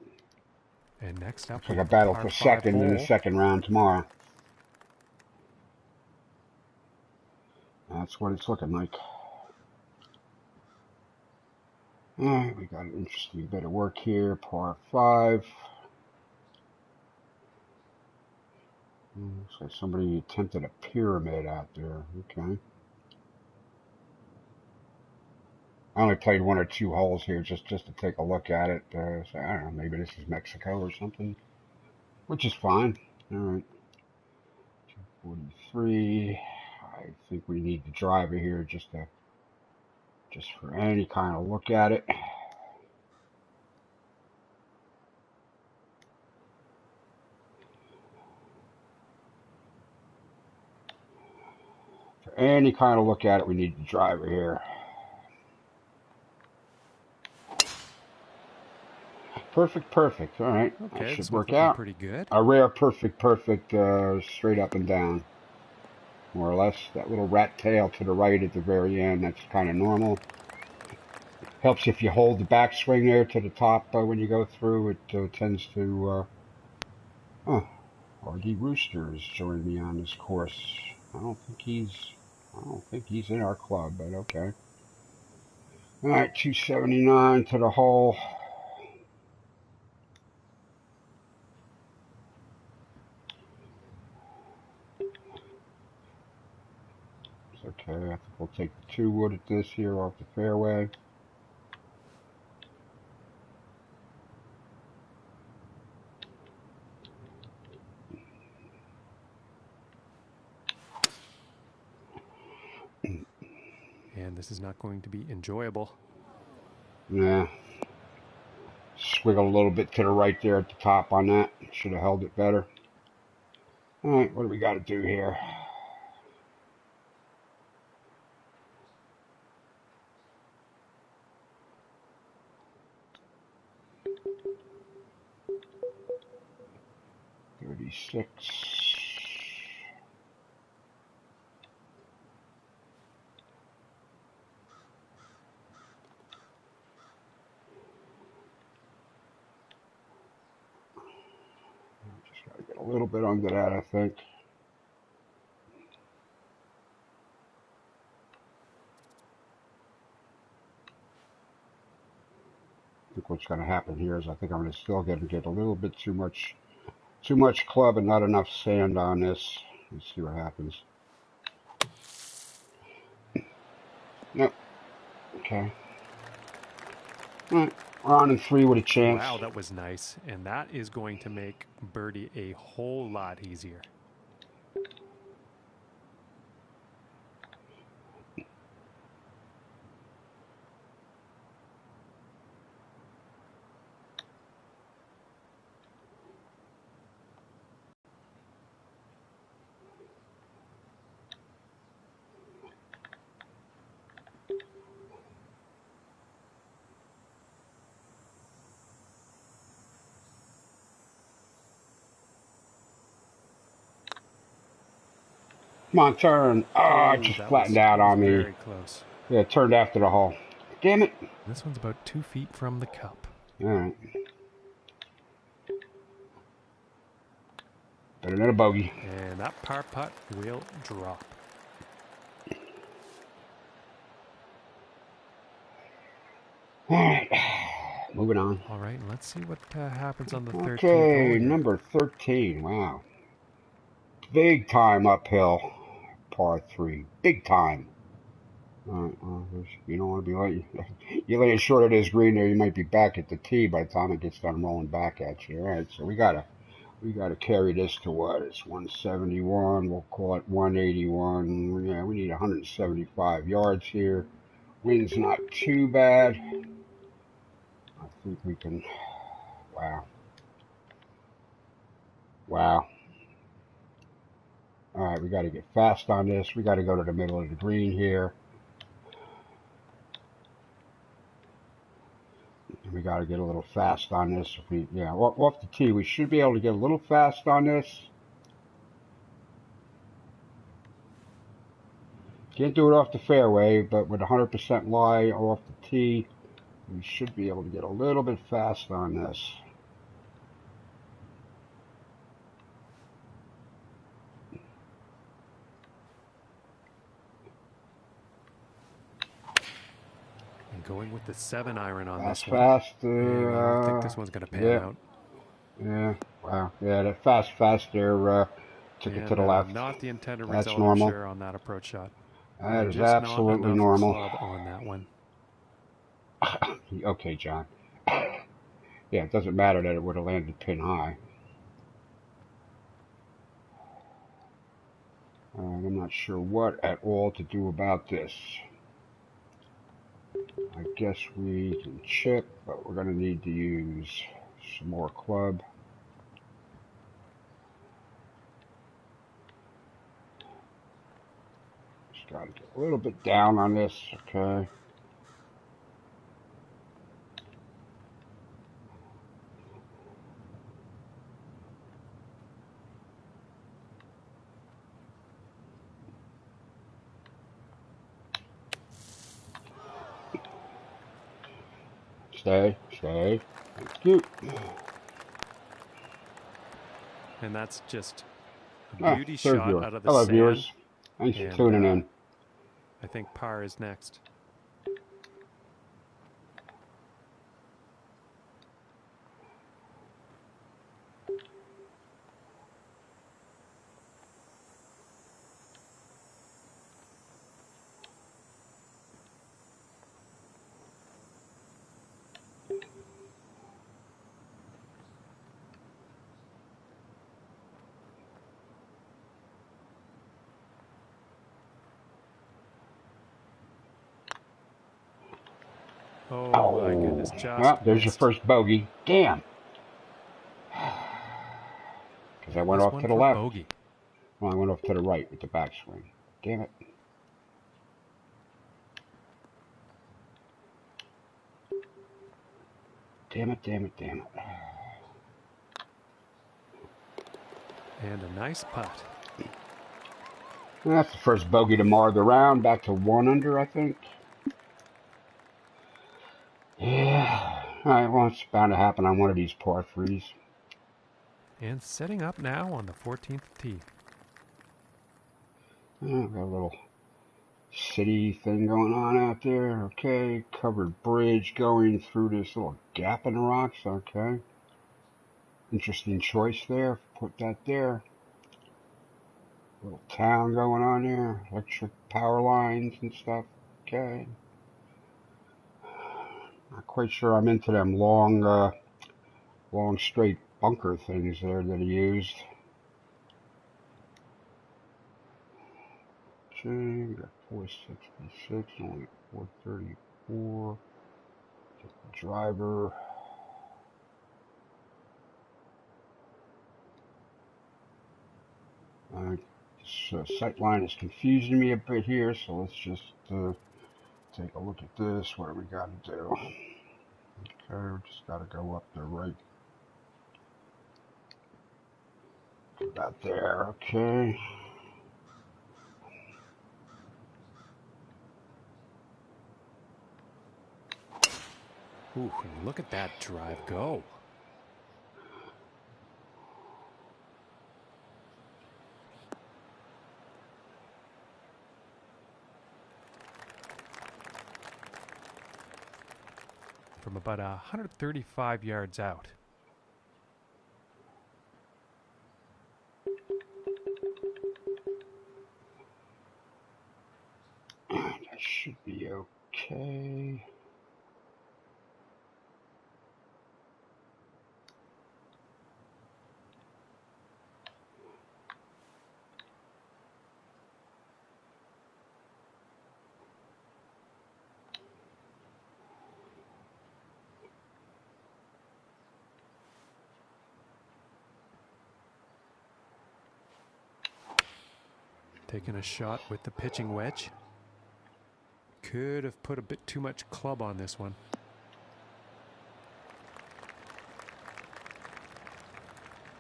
[SPEAKER 2] And next up,
[SPEAKER 1] Looks like a battle for second in the second round tomorrow. That's what it's looking like. Alright, we got an interesting bit of work here. Par 5. Looks like somebody attempted a pyramid out there. Okay. I only played 1 or 2 holes here just to take a look at it. So I don't know, maybe this is Mexico or something, which is fine. Alright. 243. I think we need the driver here just for any kind of look at it. For any kind of look at it, we need the driver here. Perfect, perfect. All right,
[SPEAKER 2] Okay,
[SPEAKER 1] that
[SPEAKER 2] this
[SPEAKER 1] should
[SPEAKER 2] one's
[SPEAKER 1] work
[SPEAKER 2] looking
[SPEAKER 1] out.
[SPEAKER 2] pretty good.
[SPEAKER 1] A rare perfect, perfect, straight up and down, more or less. That little rat tail to the right at the very end, that's kind of normal. Helps if you hold the backswing there to the top when you go through. It tends to. Argy Rooster has joined me on this course. I don't think he's in our club, but okay. All right, 279 to the hole. It's okay. I think we'll take the 2 wood at this here off the fairway.
[SPEAKER 2] And this is not going to be enjoyable.
[SPEAKER 1] Yeah. Swiggle a little bit to the right there at the top on that. Should have held it better. All right, what do we got to do here? $36. Just got to get a little bit under that, I think. I think what's going to happen here is I think I'm going to still get a little bit too much club and not enough sand on this. Let's see what happens. Nope. Okay. All right. We're on in 3 with a chance.
[SPEAKER 2] Wow, that was nice. And that is going to make birdie a whole lot easier.
[SPEAKER 1] Come on, turn. Oh, it just flattened out on me.
[SPEAKER 2] Very close.
[SPEAKER 1] Yeah, it turned after the hole. Damn it.
[SPEAKER 2] This one's about 2 feet from the cup.
[SPEAKER 1] All right. Better than a bogey.
[SPEAKER 2] And that par putt will drop.
[SPEAKER 1] All right. Moving on.
[SPEAKER 2] All right, let's see what happens on the 13th
[SPEAKER 1] Okay,
[SPEAKER 2] hole.
[SPEAKER 1] number 13. Wow. Big time uphill. Par 3. Big time. All right, well, you don't want to be late. You lay it short of this green there, you might be back at the tee by the time it gets done rolling back at you. All right, so we gotta carry this to what? It's 171. We'll call it 181. Yeah, we need 175 yards here. Wind's not too bad. I think we can. Wow. Wow. All right, we got to get fast on this. We got to go to the middle of the green here. We got to get a little fast on this. If we, yeah, off the tee, we should be able to get a little fast on this. Can't do it off the fairway, but with 100% lie off the tee, we should be able to get a little bit fast on this.
[SPEAKER 2] And going with the 7-iron on this
[SPEAKER 1] one.
[SPEAKER 2] I don't think this one's going to pan out.
[SPEAKER 1] Yeah, wow. Yeah, that fast there took it to the left.
[SPEAKER 2] Not the intended
[SPEAKER 1] That's
[SPEAKER 2] result,
[SPEAKER 1] normal.
[SPEAKER 2] I'm sure, on that approach shot.
[SPEAKER 1] That is absolutely
[SPEAKER 2] not
[SPEAKER 1] normal.
[SPEAKER 2] Club on that one.
[SPEAKER 1] Okay, John. Yeah, it doesn't matter that it would have landed pin high. I'm not sure what at all to do about this. I guess we can chip, but we're going to need to use some more club. Just got to get a little bit down on this, okay. Stay. Thank you.
[SPEAKER 2] And that's just a beauty
[SPEAKER 1] third
[SPEAKER 2] shot
[SPEAKER 1] viewer.
[SPEAKER 2] out of the
[SPEAKER 1] Hello,
[SPEAKER 2] sand.
[SPEAKER 1] viewers. Thanks for tuning in.
[SPEAKER 2] I think par is next. Oh my goodness, just
[SPEAKER 1] well, there's
[SPEAKER 2] missed.
[SPEAKER 1] your first bogey. Damn. Because I went off to the left.
[SPEAKER 2] Bogey.
[SPEAKER 1] Well, I went off to the right with the backswing. Damn it. Damn it.
[SPEAKER 2] And a nice putt.
[SPEAKER 1] That's the first bogey to mar the round. Back to 1 under, I think. Yeah. Alright, well, it's bound to happen on one of these par 3s.
[SPEAKER 2] And setting up now on the 14th tee.
[SPEAKER 1] Got a little city thing going on out there. Okay. Covered bridge going through this little gap in the rocks. Okay. Interesting choice there. Put that there. Little town going on there. Electric power lines and stuff. Okay. Not quite sure I'm into them long straight bunker things there that he used. Okay, we got 466, only 434. Get the driver. This sight line is confusing me a bit here, so let's just take a look at this. What do we got to do? Okay, we just got to go up the right. About there, okay.
[SPEAKER 2] Ooh, look at that drive go. From about 135 yards out.
[SPEAKER 1] That should be okay.
[SPEAKER 2] Taking a shot with the pitching wedge. Could have put a bit too much club on this one.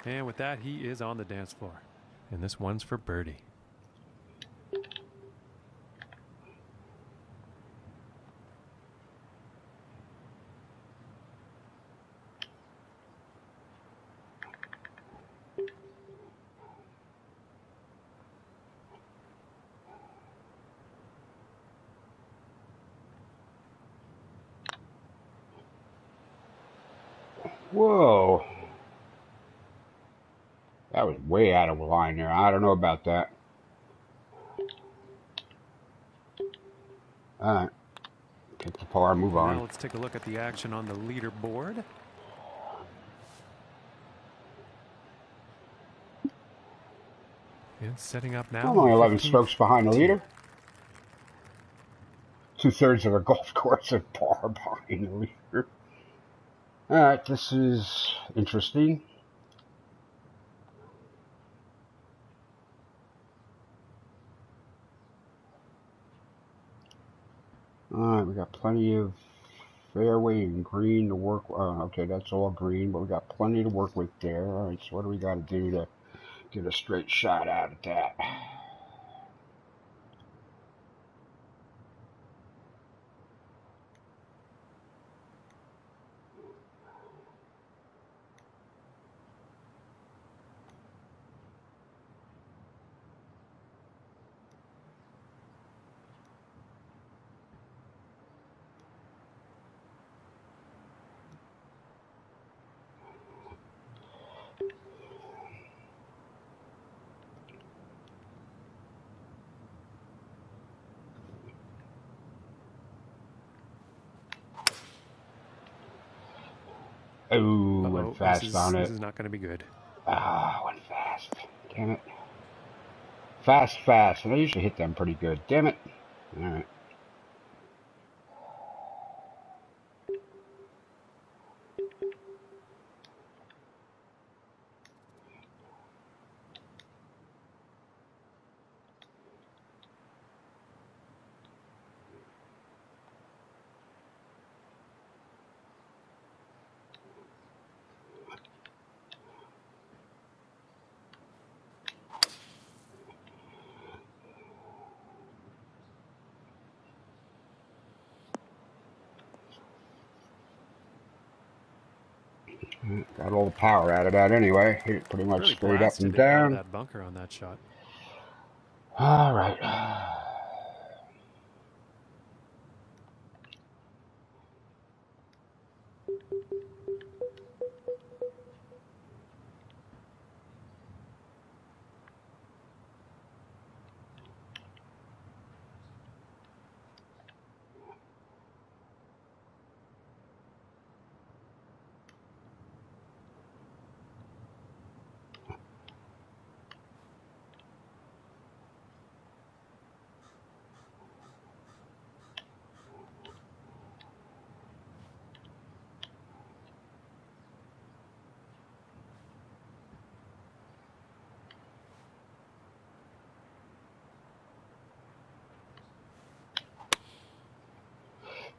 [SPEAKER 2] And with that, he is on the dance floor. And this one's for birdie.
[SPEAKER 1] Whoa. That was way out of line there. I don't know about that. Alright. Take the par, move on.
[SPEAKER 2] Now let's take a look at the action on the leaderboard. And setting up now.
[SPEAKER 1] I'm only 11 strokes behind the leader. 2/3 of the golf course are par behind the leader. Alright, this is interesting. Alright, we got plenty of fairway and green to work with. Okay, that's all green, but we got plenty to work with there. Alright, so what do we got to do to get a straight shot out of that? Oh, went fast on it.
[SPEAKER 2] This is not going to be good.
[SPEAKER 1] Ah, went fast. Damn it. Fast. And I usually hit them pretty good. Damn it. All right. Got all the power out of that anyway. Hit it pretty much
[SPEAKER 2] really
[SPEAKER 1] straight up and
[SPEAKER 2] blasted it out of
[SPEAKER 1] down.
[SPEAKER 2] that bunker on that shot.
[SPEAKER 1] All right.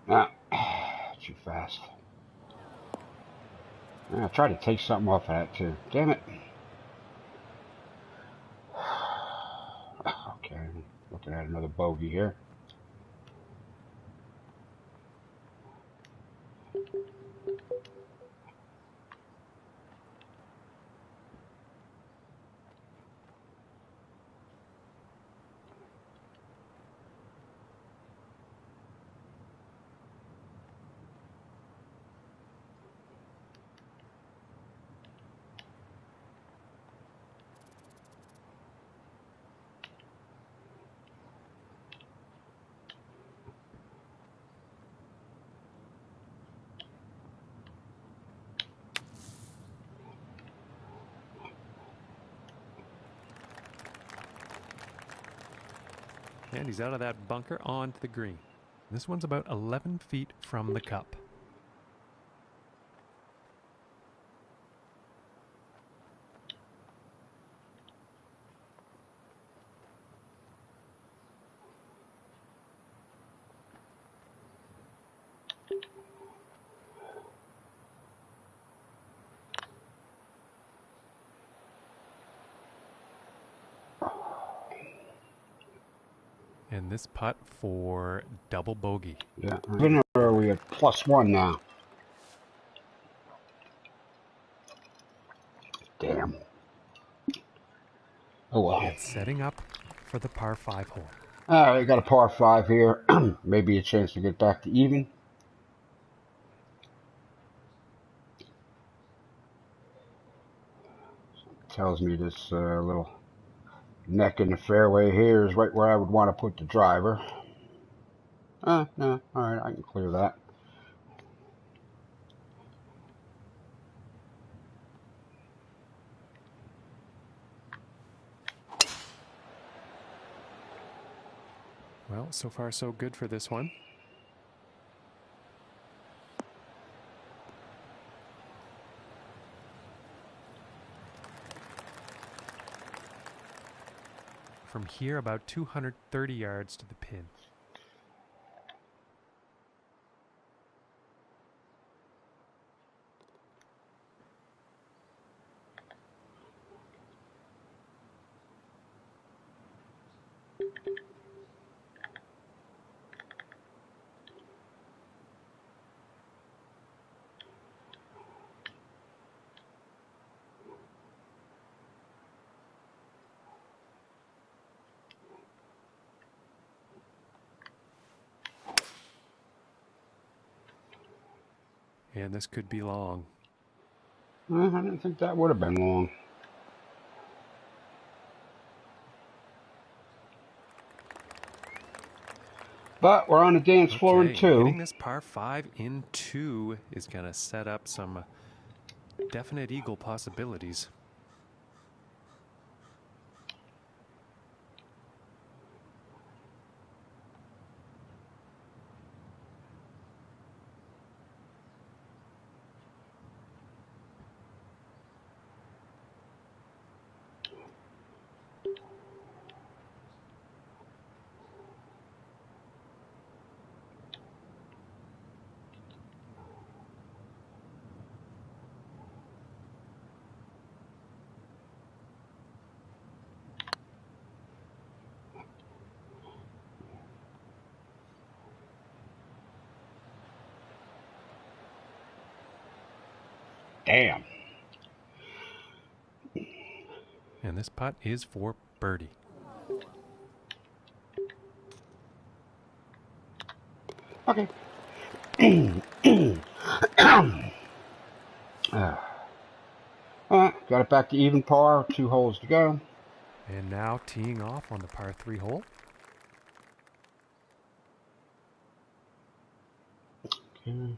[SPEAKER 1] Nah, too fast. I tried to take something off of that too. Damn it. Okay, looking at another bogey here.
[SPEAKER 2] And he's out of that bunker onto the green. This one's about 11 feet from the cup. And this putt for double bogey.
[SPEAKER 1] Yeah, we have +1 now. Damn. Oh well.
[SPEAKER 2] And setting up for the par 5 hole.
[SPEAKER 1] Alright, got a par 5 here. Maybe a chance to get back to even. Tells me this little neck in the fairway here is right where I would want to put the driver. No, alright, I can clear that.
[SPEAKER 2] Well, so far so good for this one. From here, about 230 yards to the pin. And this could be long.
[SPEAKER 1] I didn't think that would have been long. But we're on the dance floor in 2.
[SPEAKER 2] Hitting this par 5 in 2 is going to set up some definite eagle possibilities.
[SPEAKER 1] Damn.
[SPEAKER 2] And this putt is for birdie.
[SPEAKER 1] Okay. Got it back to even par. 2 holes to go.
[SPEAKER 2] And now teeing off on the par 3 hole.
[SPEAKER 1] Okay.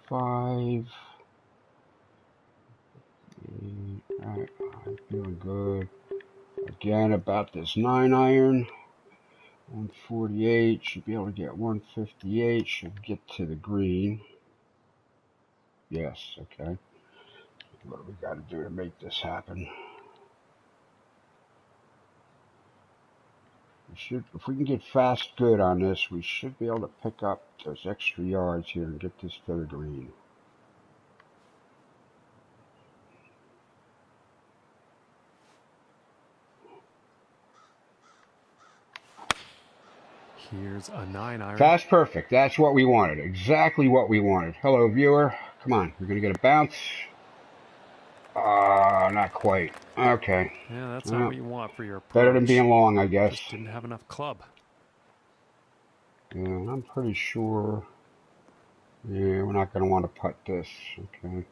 [SPEAKER 1] Five. Alright, I'm feeling good. Again, about this 9-iron. 148. Should be able to get 158. Should get to the green. Yes, okay. What do we got to do to make this happen? We should, if we can get fast good on this, we should be able to pick up those extra yards here and get this to the green.
[SPEAKER 2] Here's a 9-iron.
[SPEAKER 1] Fast perfect. That's what we wanted. Exactly what we wanted. Hello, viewer. Come on. We're going to get a bounce. Not quite. Okay.
[SPEAKER 2] Yeah, that's not what you want for your approach.
[SPEAKER 1] Better than being long, I guess.
[SPEAKER 2] Just didn't have enough club.
[SPEAKER 1] Yeah, I'm pretty sure. Yeah, we're not going to want to putt this. Okay.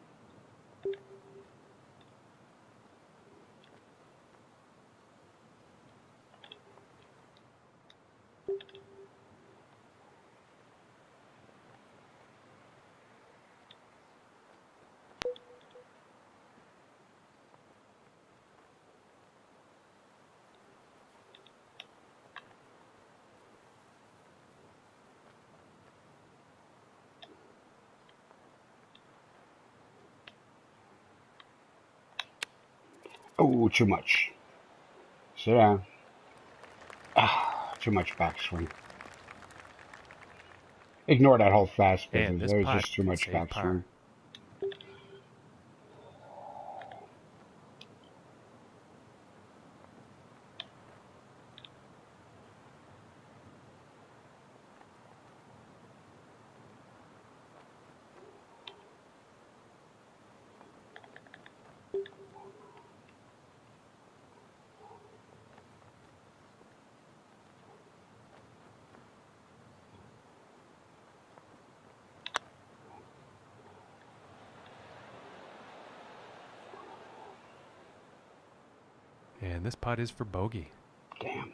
[SPEAKER 1] Oh, too much. Sit down. Too much backswing. Ignore that whole fast business. There's just too much backswing.
[SPEAKER 2] And this putt is for bogey.
[SPEAKER 1] Damn.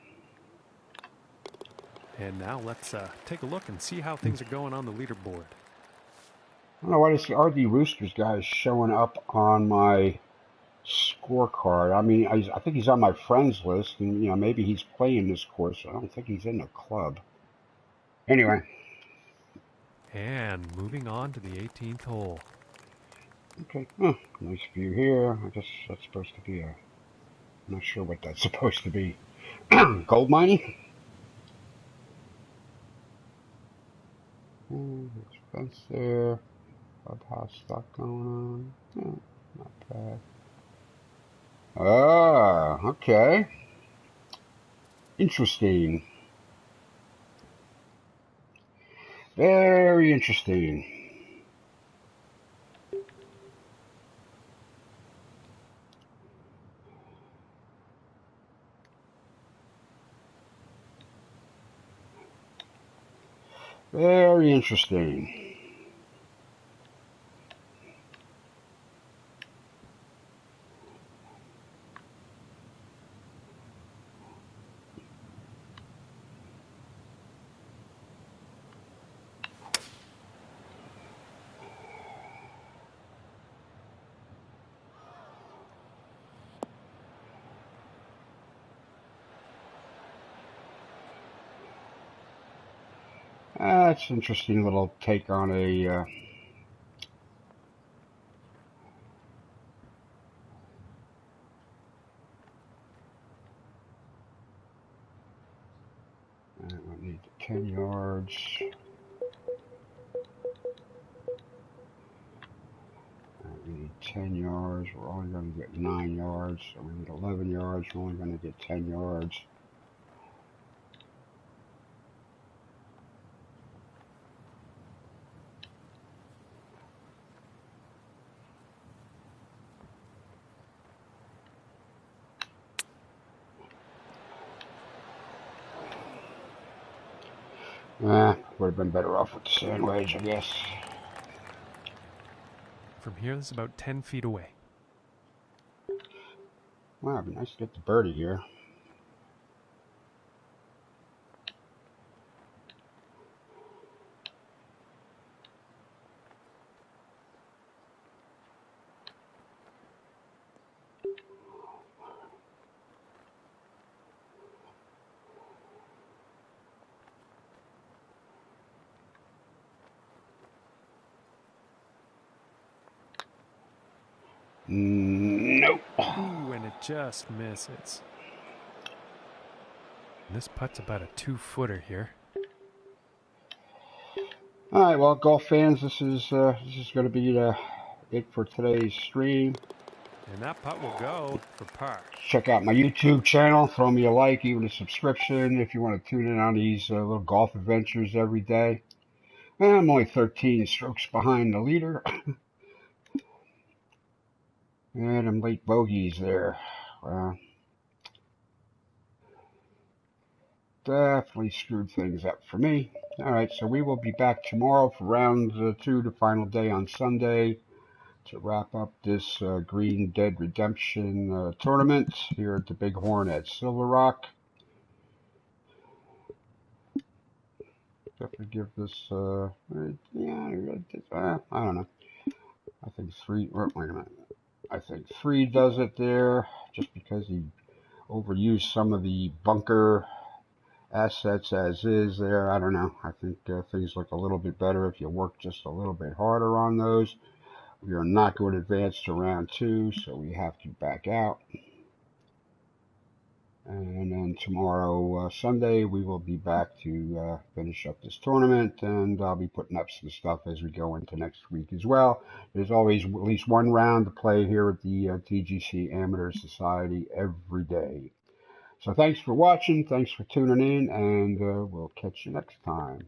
[SPEAKER 2] And now let's take a look and see how things are going on the leaderboard.
[SPEAKER 1] I don't know why this RD Roosters guy is showing up on my scorecard. I mean, I think he's on my friends list, and you know, maybe he's playing this course. I don't think he's in the club. Anyway.
[SPEAKER 2] And moving on to the 18th hole.
[SPEAKER 1] Okay. Oh, nice view here. I guess that's supposed to be a... I'm not sure what that's supposed to be. Gold mining? There's a fence there. Clubhouse stuff going on. Not bad. Ah, okay. Interesting. Very interesting. Very interesting. It's an interesting little take on a I need 10 yards. We need 10 yards. We're only going to get 9 yards. So we need 11 yards. We're only going to get 10 yards. Would have been better off with the sand wedge, I guess.
[SPEAKER 2] From here, this is about 10 feet away.
[SPEAKER 1] Wow, it'd be nice to get the birdie here. Nope.
[SPEAKER 2] Ooh, and it just misses. And this putt's about a 2-footer here.
[SPEAKER 1] All right, well, golf fans, this is going to be it for today's stream.
[SPEAKER 2] And that putt will go for par.
[SPEAKER 1] Check out my YouTube channel. Throw me a like, even a subscription if you want to tune in on these little golf adventures every day. I'm only 13 strokes behind the leader. And them late bogeys there. Definitely screwed things up for me. All right, so we will be back tomorrow for round 2, the final day on Sunday, to wrap up this Green Dead Redemption tournament here at the Bighorn at Silver Rock. Definitely give this, I don't know. I think 3, wait a minute. I think 3 does it there, just because he overused some of the bunker assets as is there. I don't know. I think things look a little bit better if you work just a little bit harder on those. We are not going to advance to round 2, so we have to back out. And then tomorrow, Sunday, we will be back to finish up this tournament, and I'll be putting up some stuff as we go into next week as well. There's always at least one round to play here at the TGC Amateur Society every day. So thanks for watching, thanks for tuning in, and we'll catch you next time.